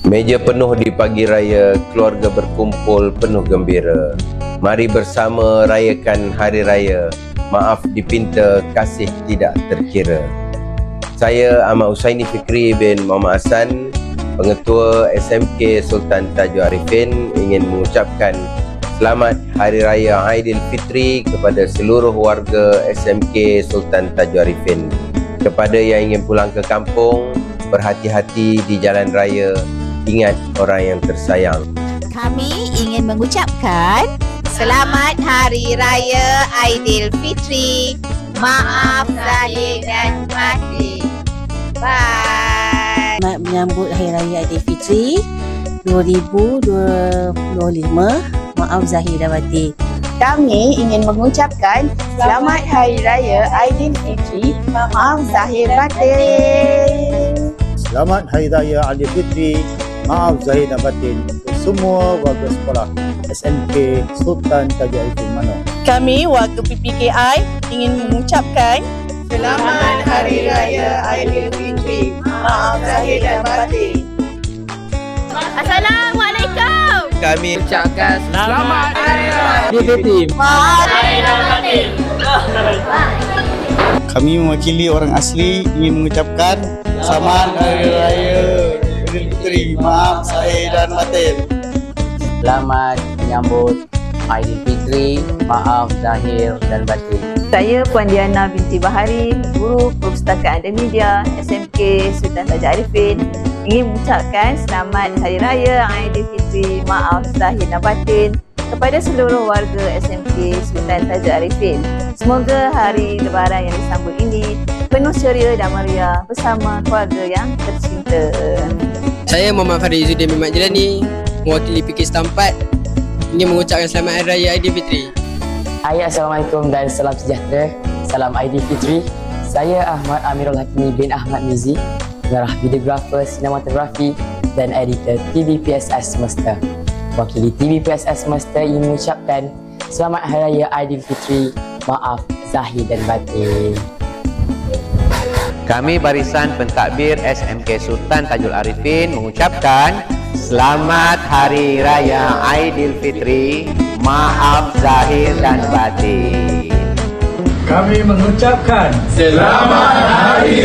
Meja penuh di pagi raya, keluarga berkumpul penuh gembira. Mari bersama rayakan hari raya, maaf dipinta, kasih tidak terkira. Saya Ahmad Husaini Fikri bin Muhammad Hassan, Pengetua SMK Sultan Tajul Arifin, ingin mengucapkan selamat Hari Raya Aidilfitri kepada seluruh warga SMK Sultan Tajul Arifin. Kepada yang ingin pulang ke kampung, berhati-hati di jalan raya. Ingat orang yang tersayang. Kami ingin mengucapkan selamat Hari Raya Aidilfitri. Maaf zahir dan batin. Bye. Selamat menyambut Hari Raya Aidilfitri 2025. Maaf zahir dan batin. Kami ingin mengucapkan selamat Hari Raya Aidilfitri. Maaf zahir batin. Selamat Hari Raya Aidilfitri. Maaf zahir dan batin untuk semua warga sekolah SMK Sultan Tajul Arifin Mano. Kami warga PPKI ingin mengucapkan selamat Hari Raya Aidilfitri. Maaf zahir dan batin. Assalamualaikum. Kami ucapkan selamat Hari Raya Aidilfitri. Maaf zahir dan batin. Kami mewakili orang asli ingin mengucapkan selamat Hari Raya Aidilfitri. Maaf zahir dan batin. Selamat menyambut Aidilfitri. Maaf zahir dan batin. Saya Puan Diana binti Bahari, Guru Perpustakaan dan Media SMK Sultan Tajul Arifin, ingin mengucapkan selamat Hari Raya Aidilfitri. Maaf zahir dan batin kepada seluruh warga SMK Sultan Tajul Arifin. Semoga hari Lebaran yang disambut ini penuh ceria dan meriah bersama keluarga yang tercinta. Saya Muhammad Farid Izzuddin bin Mat Jilani, mewakili PK setempat, ingin mengucapkan selamat Hari Raya Aidilfitri. Hai, Assalamualaikum dan salam sejahtera. Salam Aidilfitri. Saya Ahmad Amirul Hakimi bin Ahmad Mizi, pengarah videografer, sinematografi dan editor TV PSS Semesta. Wakili TV PSS Semesta ingin mengucapkan selamat Hari Raya Aidilfitri. Maaf zahir dan batin. Kami barisan pentadbir SMK Sultan Tajul Arifin mengucapkan selamat Hari Raya Aidilfitri. Maaf zahir dan batin. Kami mengucapkan selamat Hari